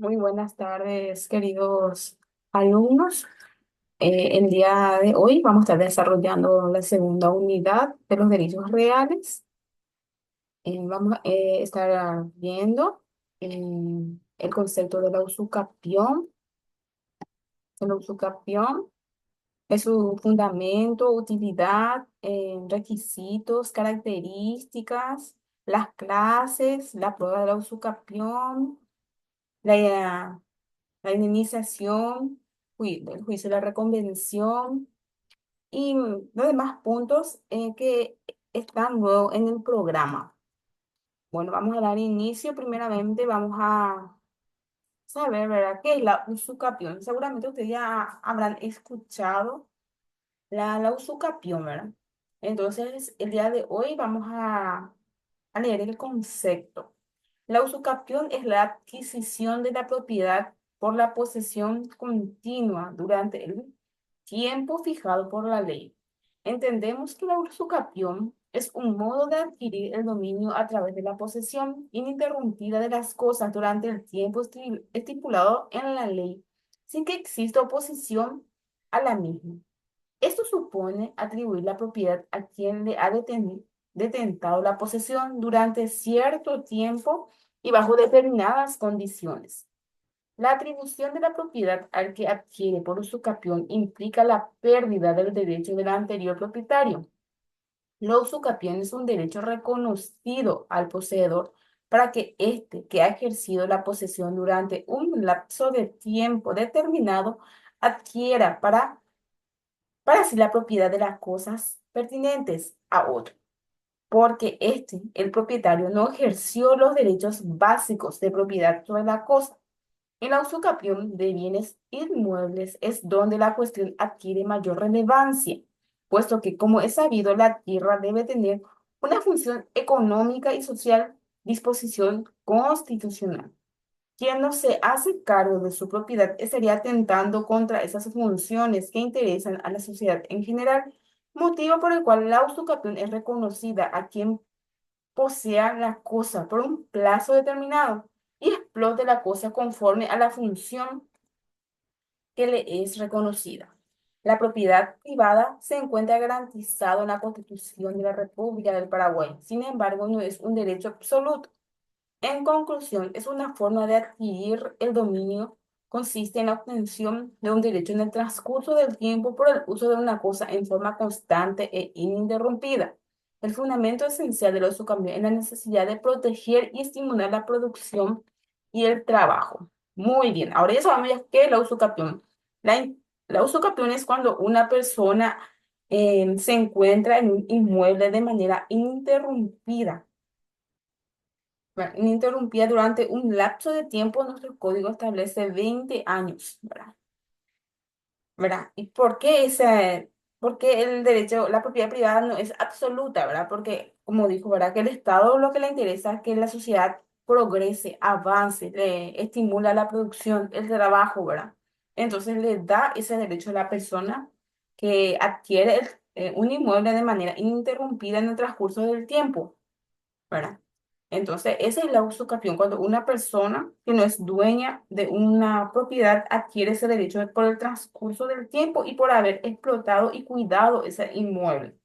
Muy buenas tardes, queridos alumnos. El día de hoy vamos a estar desarrollando la segunda unidad de los derechos reales. Vamos a estar viendo el concepto de la usucapión. El usucapión es su fundamento, utilidad, requisitos, características, las clases, la prueba de la usucapión, la la indemnización, el juicio de la reconvención y los demás puntos que están luego en el programa. Bueno, vamos a dar inicio. Primeramente, vamos a saber, ¿verdad?, qué es la usucapión. Seguramente ustedes ya habrán escuchado la usucapión, ¿verdad? Entonces, el día de hoy vamos a leer el concepto. La usucapión es la adquisición de la propiedad por la posesión continua durante el tiempo fijado por la ley. Entendemos que la usucapión es un modo de adquirir el dominio a través de la posesión ininterrumpida de las cosas durante el tiempo estipulado en la ley, sin que exista oposición a la misma. Esto supone atribuir la propiedad a quien le ha detentado la posesión durante cierto tiempo y bajo determinadas condiciones. La atribución de la propiedad al que adquiere por usucapión implica la pérdida del derecho del anterior propietario. La usucapión es un derecho reconocido al poseedor para que éste, que ha ejercido la posesión durante un lapso de tiempo determinado, adquiera para así la propiedad de las cosas pertinentes a otro, porque éste, el propietario, no ejerció los derechos básicos de propiedad sobre la cosa. En la usucapión de bienes inmuebles es donde la cuestión adquiere mayor relevancia, puesto que, como es sabido, la tierra debe tener una función económica y social, disposición constitucional. Quien no se hace cargo de su propiedad estaría atentando contra esas funciones que interesan a la sociedad en general, motivo por el cual la usucapión es reconocida a quien posea la cosa por un plazo determinado y explote la cosa conforme a la función que le es reconocida. La propiedad privada se encuentra garantizada en la Constitución de la República del Paraguay. Sin embargo, no es un derecho absoluto. En conclusión, es una forma de adquirir el dominio, consiste en la obtención de un derecho en el transcurso del tiempo por el uso de una cosa en forma constante e ininterrumpida. El fundamento esencial de los usucapión es la necesidad de proteger y estimular la producción y el trabajo. Muy bien, ahora ya sabemos ya qué es la usucapión. La usucapión es cuando una persona se encuentra en un inmueble de manera ininterrumpida. Bueno, ininterrumpida durante un lapso de tiempo, nuestro código establece 20 años, ¿verdad? ¿Verdad? ¿Y por qué el derecho, la propiedad privada no es absoluta, ¿verdad? Porque, como dijo, ¿verdad?, que el Estado lo que le interesa es que la sociedad progrese, avance, le estimula la producción, el trabajo, ¿verdad? Entonces le da ese derecho a la persona que adquiere un inmueble de manera ininterrumpida en el transcurso del tiempo, ¿verdad? Entonces, esa es la usucapión, cuando una persona que no es dueña de una propiedad adquiere ese derecho por el transcurso del tiempo y por haber explotado y cuidado ese inmueble.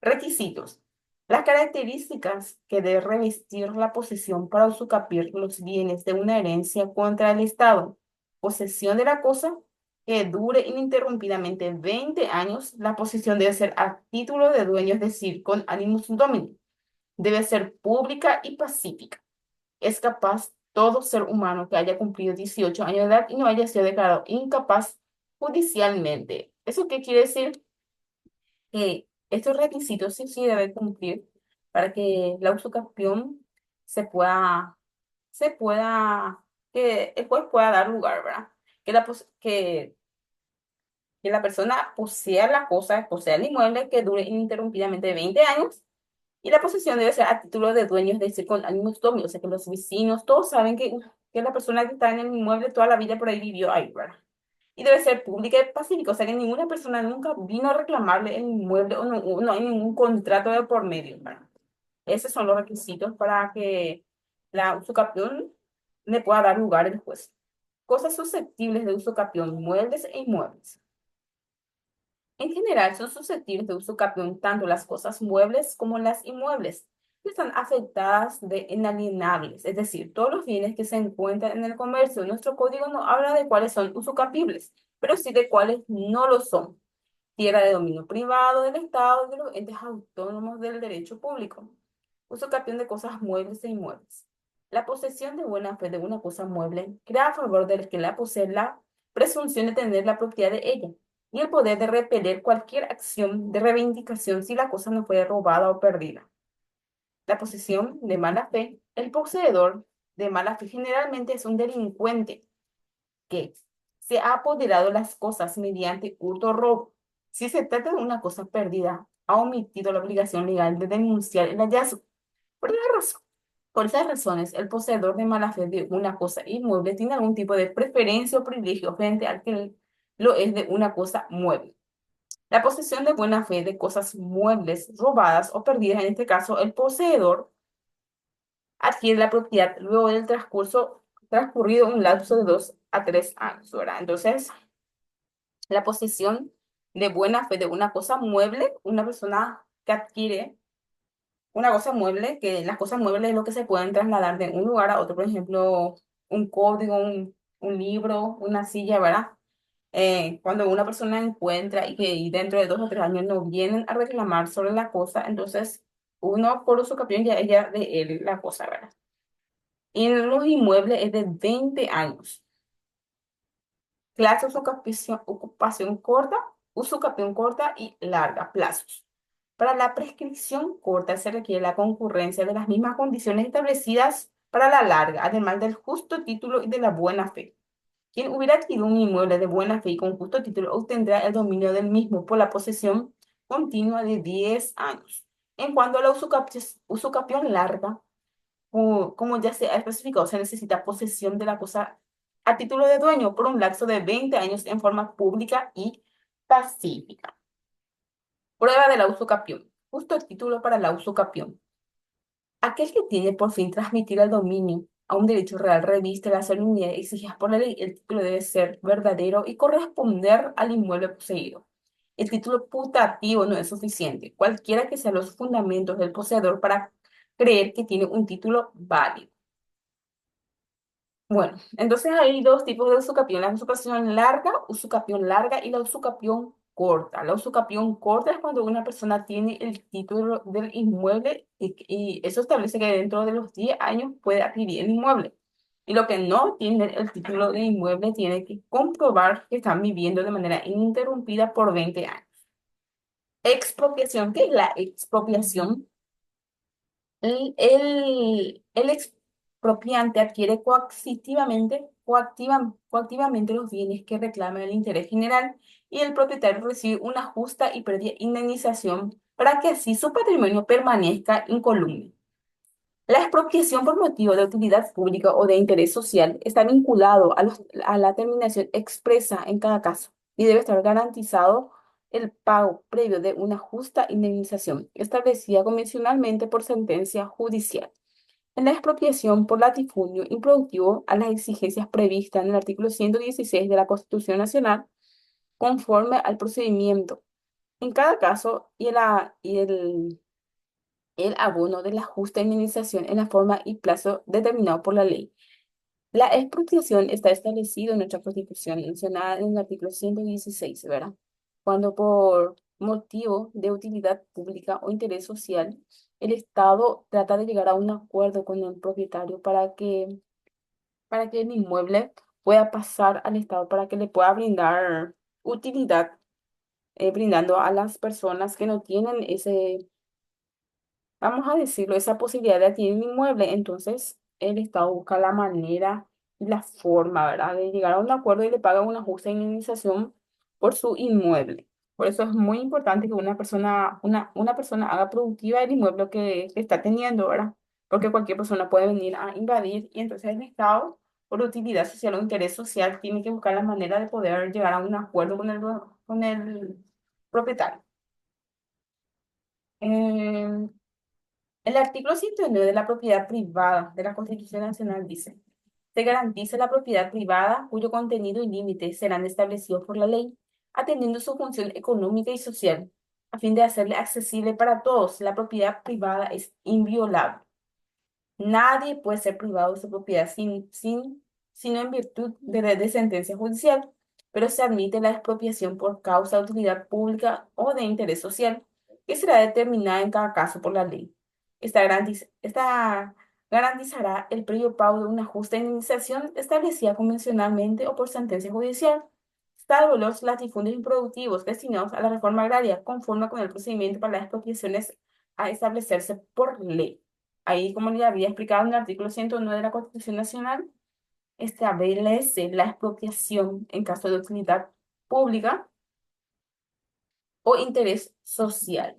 Requisitos. Las características que debe revestir la posesión para usucapiar los bienes de una herencia contra el Estado. Posesión de la cosa que dure ininterrumpidamente 20 años. La posesión debe ser a título de dueño, es decir, con animus domini. Debe ser pública y pacífica. Es capaz todo ser humano que haya cumplido 18 años de edad y no haya sido declarado incapaz judicialmente. ¿Eso qué quiere decir? Que estos requisitos sí deben cumplir para que la usucapión se pueda, se pueda, que el juez pueda dar lugar, ¿verdad? Que la persona posea la cosa, posea el inmueble que dure ininterrumpidamente 20 años. Y la posesión debe ser a título de dueño, es decir, con ánimos dominio, o sea, que los vecinos, todos saben que la persona que está en el inmueble toda la vida por ahí vivió ahí, ¿verdad? Y debe ser pública y pacífica, o sea, que ninguna persona nunca vino a reclamarle el inmueble o no hay ningún contrato de por medio, ¿verdad? Esos son los requisitos para que la usucapión le pueda dar lugar el juez. Cosas susceptibles de uso capión, muebles e inmuebles. En general, son susceptibles de uso capión tanto las cosas muebles como las inmuebles, que están afectadas de inalienables, es decir, todos los bienes que se encuentran en el comercio. Nuestro código no habla de cuáles son usucapibles, pero sí de cuáles no lo son. Tierra de dominio privado del Estado y de los entes autónomos del derecho público. Uso capión de cosas muebles e inmuebles. La posesión de buena fe de una cosa mueble crea a favor del que la posee la presunción de tener la propiedad de ella y el poder de repeler cualquier acción de reivindicación si la cosa no fue robada o perdida. La posesión de mala fe, el poseedor de mala fe generalmente es un delincuente que se ha apoderado de las cosas mediante hurto o robo. Si se trata de una cosa perdida, ha omitido la obligación legal de denunciar el hallazgo. Por esa razón, por esas razones, el poseedor de mala fe de una cosa inmueble tiene algún tipo de preferencia o privilegio frente al que lo es de una cosa mueble. La posesión de buena fe de cosas muebles robadas o perdidas, en este caso, el poseedor adquiere la propiedad luego del transcurrido un lapso de 2 a 3 años, ¿verdad? Entonces, la posesión de buena fe de una cosa mueble, una persona que adquiere una cosa mueble, que las cosas muebles es lo que se pueden trasladar de un lugar a otro, por ejemplo, un código, un libro, una silla, ¿verdad? Cuando una persona encuentra y dentro de 2 o 3 años no vienen a reclamar sobre la cosa, entonces uno por uso capión ya es ya de él la cosa, ¿verdad? Y en los inmuebles es de 20 años. Clase ocupación corta, usucapión corta y larga, plazos. Para la prescripción corta se requiere la concurrencia de las mismas condiciones establecidas para la larga, además del justo título y de la buena fe. Quien hubiera adquirido un inmueble de buena fe y con justo título obtendrá el dominio del mismo por la posesión continua de 10 años. En cuanto a la usucapión larga, como ya se ha especificado, se necesita posesión de la cosa a título de dueño por un lapso de 20 años en forma pública y pacífica. Prueba de la usucapión. Justo título para la usucapión. Aquel que tiene por fin transmitir el dominio a un derecho real reviste las solemnidades exigidas por la ley. El título debe ser verdadero y corresponder al inmueble poseído. El título putativo no es suficiente, cualquiera que sean los fundamentos del poseedor para creer que tiene un título válido. Bueno, entonces hay dos tipos de usucapión, la usucapión larga y la usucapión corta. La usucapión corta es cuando una persona tiene el título del inmueble y eso establece que dentro de los 10 años puede adquirir el inmueble. Y lo que no tiene el título de inmueble tiene que comprobar que están viviendo de manera ininterrumpida por 20 años. Expropiación, ¿qué es la expropiación? El expropiante adquiere coactivamente los bienes que reclama el interés general y el propietario recibe una justa y previa indemnización para que así su patrimonio permanezca incolume. La expropiación por motivo de utilidad pública o de interés social está vinculado a la terminación expresa en cada caso y debe estar garantizado el pago previo de una justa indemnización establecida convencionalmente por sentencia judicial. En la expropiación por latifundio improductivo a las exigencias previstas en el artículo 116 de la Constitución Nacional, conforme al procedimiento. En cada caso, el abono de la justa indemnización en la forma y plazo determinado por la ley. La expropiación está establecido en nuestra Constitución, mencionada en el artículo 116, ¿verdad? Cuando por motivo de utilidad pública o interés social, el Estado trata de llegar a un acuerdo con el propietario para que el inmueble pueda pasar al Estado, para que le pueda brindar utilidad, brindando a las personas que no tienen ese, vamos a decirlo, esa posibilidad de adquirir un inmueble. Entonces, el Estado busca la manera y la forma, ¿verdad?, de llegar a un acuerdo y le paga una justa indemnización por su inmueble. Por eso es muy importante que una persona haga productiva el inmueble que está teniendo, ¿verdad? Porque cualquier persona puede venir a invadir y entonces el Estado, por utilidad social o interés social, tiene que buscar la manera de poder llegar a un acuerdo con el propietario. El artículo 109 de la propiedad privada de la Constitución Nacional dice, Se garantiza la propiedad privada cuyo contenido y límites serán establecidos por la ley, atendiendo su función económica y social. A fin de hacerle accesible para todos, la propiedad privada es inviolable. Nadie puede ser privado de su propiedad sino en virtud de sentencia judicial, pero se admite la expropiación por causa de utilidad pública o de interés social, que será determinada en cada caso por la ley. Esta garantizará el previo pago de una justa indemnización establecida convencionalmente o por sentencia judicial, salvo los latifundios improductivos destinados a la reforma agraria, conforme con el procedimiento para las expropiaciones a establecerse por ley. Ahí, como le había explicado en el artículo 109 de la Constitución Nacional, establece la expropiación en caso de utilidad pública o interés social.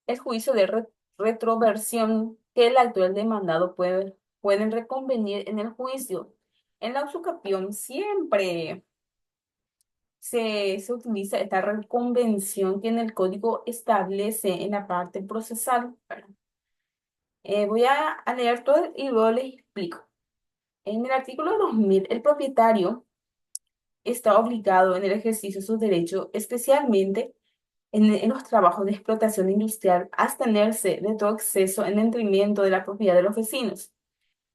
El juicio de retroversión que el actual demandado pueden reconvenir en el juicio. En la usucapión siempre se utiliza esta reconvención que en el código establece en la parte procesal. Voy a leer todo y luego les explico. En el artículo 2000, el propietario está obligado en el ejercicio de sus derechos, especialmente en los trabajos de explotación industrial, a abstenerse de todo exceso en detrimento de la propiedad de los vecinos.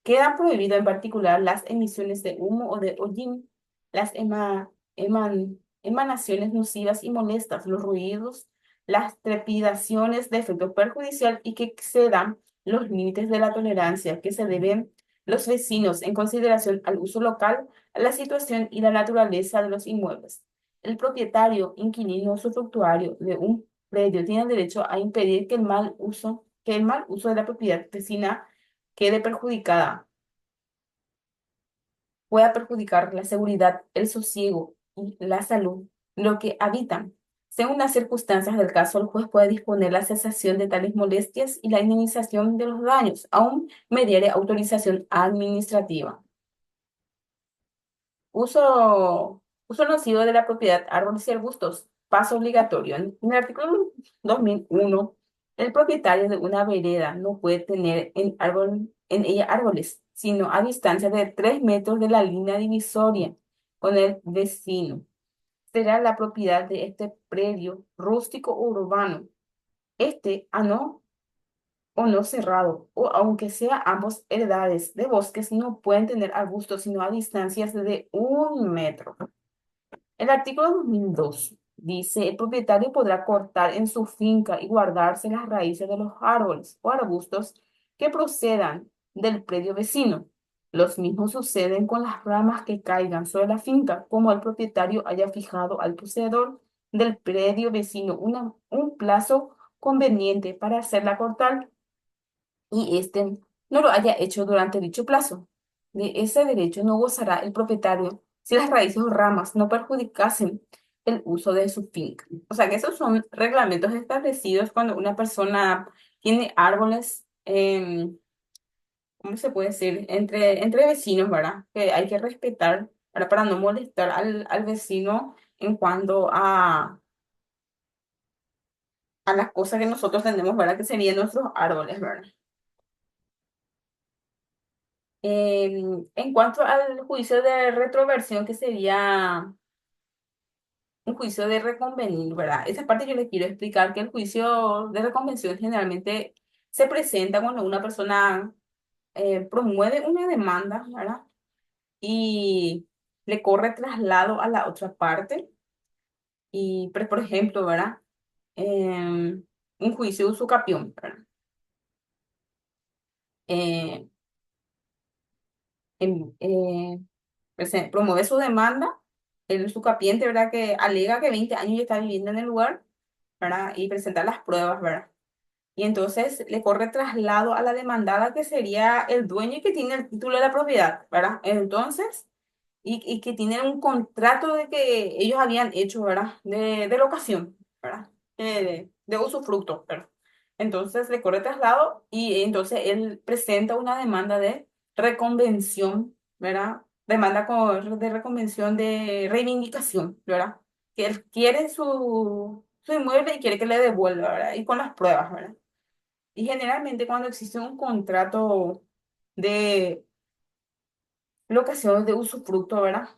Quedan prohibidas en particular las emisiones de humo o de hollín, las emanaciones nocivas y molestas, los ruidos, las trepidaciones de efecto perjudicial y que excedan los límites de la tolerancia que se deben los vecinos en consideración al uso local, a la situación y la naturaleza de los inmuebles. El propietario, inquilino o usufructuario de un predio tiene el derecho a impedir que el mal uso de la propiedad vecina quede perjudicada, pueda perjudicar la seguridad, el sosiego y la salud, lo que habitan. Según las circunstancias del caso, el juez puede disponer la cesación de tales molestias y la indemnización de los daños, aún mediante autorización administrativa. Uso nocivo de la propiedad, árboles y arbustos. Paso obligatorio. En el artículo 2001, el propietario de una vereda no puede tener en ella árboles, sino a distancia de 3 metros de la línea divisoria con el vecino. Será la propiedad de este predio rústico o urbano. Este, a no o no cerrado, o aunque sea ambos heredades de bosques, no pueden tener arbustos sino a distancias de 1 metro. El artículo 2002 dice, el propietario podrá cortar en su finca y guardarse las raíces de los árboles o arbustos que procedan del predio vecino. Los mismos suceden con las ramas que caigan sobre la finca, como el propietario haya fijado al poseedor del predio vecino un plazo conveniente para hacerla cortar y éste no lo haya hecho durante dicho plazo. De ese derecho no gozará el propietario si las raíces o ramas no perjudicasen el uso de su finca. O sea que esos son reglamentos establecidos cuando una persona tiene árboles, ¿cómo se puede decir? Entre vecinos, ¿verdad? Que hay que respetar, ¿verdad? Para no molestar al vecino en cuanto a las cosas que nosotros tenemos, ¿verdad? Que serían nuestros árboles, ¿verdad? En cuanto al juicio de retroversión, que sería un juicio de reconvenir, ¿verdad? Esa parte yo le quiero explicar que el juicio de reconvención generalmente se presenta cuando una persona promueve una demanda, ¿verdad? Y le corre traslado a la otra parte. Y, por ejemplo, ¿verdad? Un juicio de usucapión, ¿verdad? Eh, em- eh, promueve su demanda, el sucapiente, ¿verdad? Que alega que 20 años ya está viviendo en el lugar, ¿verdad? Y presenta las pruebas, ¿verdad? Y entonces le corre traslado a la demandada, que sería el dueño y que tiene el título de la propiedad, ¿verdad? Entonces, y que tiene un contrato de que ellos habían hecho, ¿verdad? De locación, ¿verdad? De usufructo, ¿verdad? Entonces le corre traslado y entonces él presenta una demanda de reconvención, ¿verdad? De reconvención de reivindicación, ¿verdad? Que él quiere su inmueble y quiere que le devuelva, ¿verdad? Y con las pruebas, ¿verdad? Y generalmente cuando existe un contrato de locación de usufructo, ¿verdad?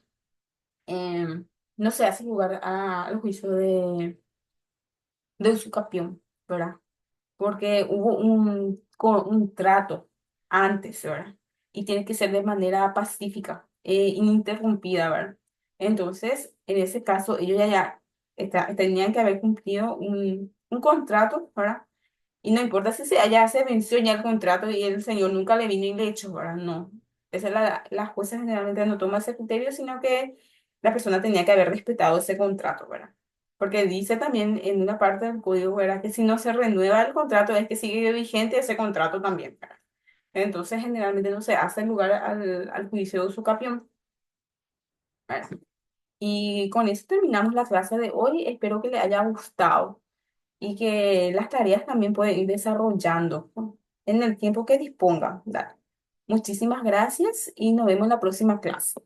No se hace lugar al juicio de usucapión, ¿verdad? Porque hubo un trato antes, ¿verdad? Y tiene que ser de manera pacífica, ininterrumpida, ¿verdad? Entonces, en ese caso, ellos ya tenían que haber cumplido un contrato, ¿verdad? Y no importa si ya se venció ya el contrato y el señor nunca le vino y le echó, ¿verdad? No. Esa es las jueces generalmente no toman ese criterio, sino que la persona tenía que haber respetado ese contrato, ¿verdad? Porque dice también en una parte del código, ¿verdad? Que si no se renueva el contrato es que sigue vigente ese contrato también, ¿verdad? Entonces, generalmente no se hace lugar al juicio de usucapión, ¿verdad? Y con eso terminamos la clase de hoy. Espero que les haya gustado y que las tareas también pueden ir desarrollando, ¿no? En el tiempo que dispongan. Dale. Muchísimas gracias y nos vemos en la próxima clase.